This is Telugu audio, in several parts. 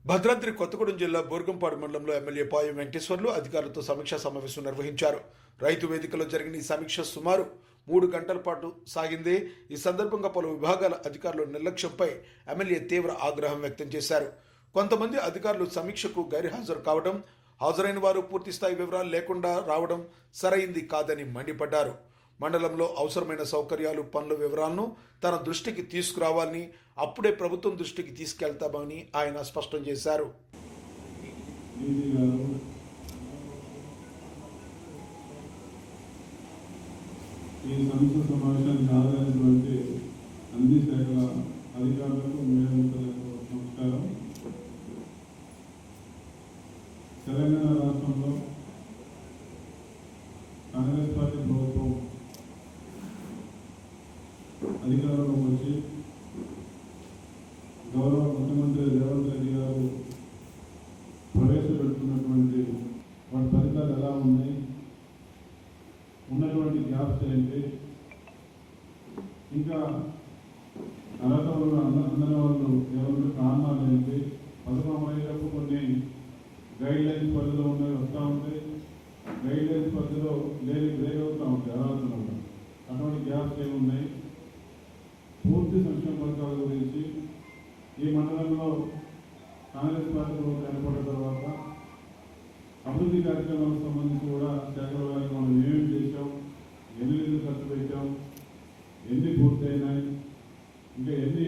భద్రాద్రి కొత్తగూడెం జిల్లా బోర్గంపాడు మండలంలో ఎమ్మెల్యే పాయం వెంకటేశ్వర్లు అధికారులతో సమీక్షా సమావేశం నిర్వహించారు. రైతు వేదికలో జరిగిన ఈ సమీక్ష సుమారు 3 గంటల పాటు సాగింది. ఈ సందర్భంగా పలు విభాగాల అధికారుల నిర్లక్ష్యంపై ఎమ్మెల్యే తీవ్ర ఆగ్రహం వ్యక్తం చేశారు. కొంతమంది అధికారులు సమీక్షకు గైర్హాజరు కావడం, హాజరైన వారు పూర్తిస్థాయి వివరాలు లేకుండా రావడం సరైంది కాదని మండిపడ్డారు. మండలంలో అవసరమైన సౌకర్యాలు, పనుల వివరాలను తన దృష్టికి తీసుకురావాలని, అప్పుడే ప్రభుత్వం దృష్టికి తీసుకెళ్తామని ఆయన స్పష్టం చేశారు. ఈ సమీక్ష సమావేశానికి హాజరైనటువంటి అన్ని శాఖల అధికారులకు నమస్కారం. తెలంగాణ రాష్ట్రంలో కాంగ్రెస్ పార్టీ ప్రభుత్వం అధికారంలోకి వచ్చి గౌరవ ముఖ్యమంత్రి రేవంత్ రెడ్డి గారు ప్రవేశపెడుతున్నటువంటి వాటి ఫలితాలు ఎలా ఉన్నాయి, ఉన్నటువంటి గ్యాప్స్ ఏంటి, ఇంకా అర్హత అందని వాళ్ళు ఎవరు కారణాలు ఏంటి, పథకం అయ్యేటప్పుడు కొన్ని గైడ్ లైన్స్ పరిధిలో ఉన్నవి వస్తూ ఉంటాయి, గైడ్ లైన్స్ పరిధిలో లేని బ్రేక్ అవుతూ ఉంటాయి అర్హతలు. అటువంటి గ్యాప్స్ ఏమున్నాయి, పూర్తి సంక్షేమ పథకాల గురించి ఈ మండలంలో కాంగ్రెస్ పార్టీ ప్రభుత్వం ఏర్పడిన తర్వాత అభివృద్ధి కార్యక్రమాలకు సంబంధించి కూడా శాఖల వారికి మనం ఏమేమి చేశాం, ఎన్ని నిధులు ఖర్చు పెట్టాం, ఎన్ని పూర్తయినాయి, ఇంకా ఎన్ని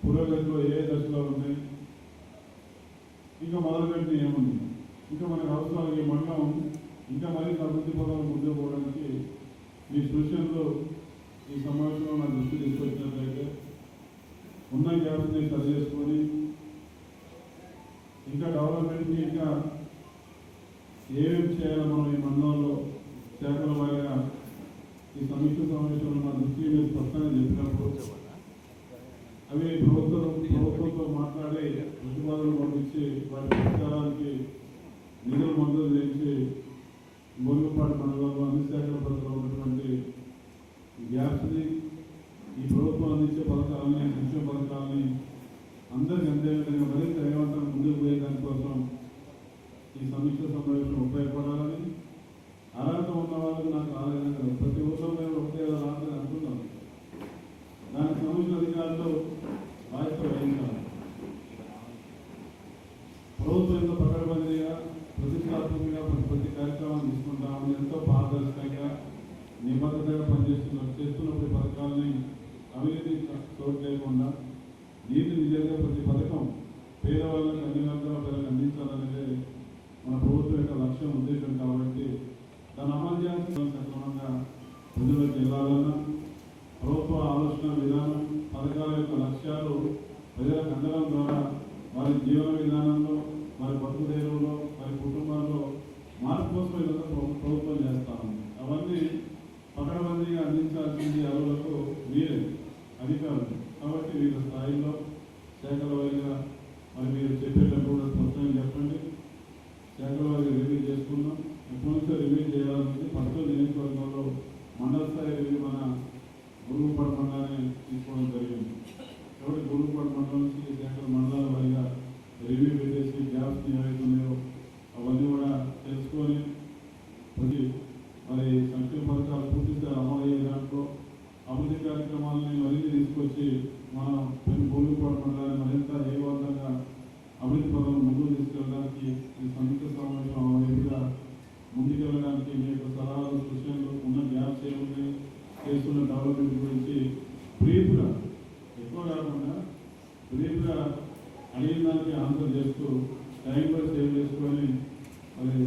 పురోగతిలో ఏ దశలో ఉన్నాయి, ఇంకా మొదలుపెట్టి ఏముంది, ఇంకా మనకు అవసరాలు ఈ మండలం ఇంకా మరింత అభివృద్ధి పథకాలు ముందుకు పోవడానికి మీ సూచనలు ఈ సమావేశంలో నా దృష్టి తీసుకొచ్చినట్లయితే ఉన్న గ్యాప్ని సరి చేసుకొని ఇంకా డెవలప్మెంట్కి ఇంకా ఏమేమి చేయాలో మనం ఈ మండలంలో శాఖల వారిగా ఈ సమీక్ష సమావేశంలో నా దృష్టి మీరు స్పష్టంగా చెప్పినప్పుడు అవి ప్రభుత్వంతో మాట్లాడి ప్రతిపాదనలు పంపించి వారి పరిష్కారానికి నిధులు మంజూరు చేసి బోర్గంపాడు మండలంలో అన్ని శాఖల పరిధిలో ఉన్నటువంటి గ్యాప్స్ని ఈ ప్రభుత్వం అందించే పథకాలని, సంక్షేమ పథకాలని అందరికీ అందే విధంగా మరింత వేగవంతంగా ముందుకు పోయే దానికోసం ఈ సమీక్ష సమావేశం ఉపయోగపడాలని, అర్హత ఉన్న వాళ్ళకి నాకు రాలేదని కదా, ప్రతి ఊళ్ళో మేము ఒకటే రాదని అనుకున్నాం. దానికి సంబంధించిన అధికారులు బాధ్యత వహించాలి. ప్రభుత్వం ఎంతో పకడ్బందీగా, ప్రతిష్టాత్మకంగా ప్రతి కార్యక్రమాన్ని తీసుకుంటామని ఎంతో పారదర్శకంగా, నిబద్ధతగా చేస్తున్నప్పుడు పథకాలని అవినీతి చోటు లేకుండా నీతి నిజంగా ప్రతి పథకం పేదవాళ్ళకి అన్ని వర్గాల ప్రజలకు అందించాలనేది మన ప్రభుత్వం యొక్క లక్ష్యం, ఉద్దేశం. కాబట్టి దాని అమలు చేయాల్సిన సక్రమంగా ప్రజలకు వెళ్ళాలన్నా ప్రభుత్వ ఆలోచన విధానం, పథకాల యొక్క లక్ష్యాలు ప్రజలకు అందడం ద్వారా వారి జీవన విధానంలో, వారి బతుకుదేరులో, వారి కుటుంబాల్లో మార్పు కోసం ఇదంతా ప్రభుత్వం చేస్తా ఉంది. అవన్నీ పకడ్బందీగా అందించాల్సింది అరువులకు మీరే అధికారులు. కాబట్టి వివిధ స్థాయిలో శాఖల వారిగా మరి మీరు చెప్పేటప్పుడు కూడా స్పష్టంగా చెప్పండి. శాఖల వారిగా రివ్యూ చేసుకున్నాం. ఎప్పటి నుంచో రివ్యూ చేయాలని ఫస్ట్ నియోజకవర్గంలో మండల స్థాయి రివ్యూ మన బోర్గంపాడు మండలాన్ని తీసుకోవడం జరిగింది. కాబట్టి బోర్గంపాడు మండలం నుంచి శాఖల మండలాల వారిగా రివ్యూ పెట్టేసి గ్యాప్స్ ఏవైతున్నాయో అవన్నీ కూడా తెలుసుకొని మరి సంక్షేమ పథకాలు పూర్తిగా అమలు అయ్యే దాంట్లో అభివృద్ధి కార్యక్రమాలని మరింత తీసుకొచ్చి మనం బోర్గంపాడు మండలాన్ని మరింత వేగవంతంగా అభివృద్ధి పథకాలు ముందుకు తీసుకెళ్ళడానికి ఈ సమీక్ష సమావేశం వైపుగా ముందుకెళ్ళడానికి మీ యొక్క సలహాలు, సూచనలు, ఉన్న గ్యాప్స్ ఏమున్నాయి, చేస్తున్న డెవలప్మెంట్ గురించి బ్రీఫ్గా, ఎక్కువ కాకుండా బ్రీఫ్గా అడిగిన దానికి ఆన్సర్ చేస్తూ టైం కూడా సేవ్ చేసుకొని మరి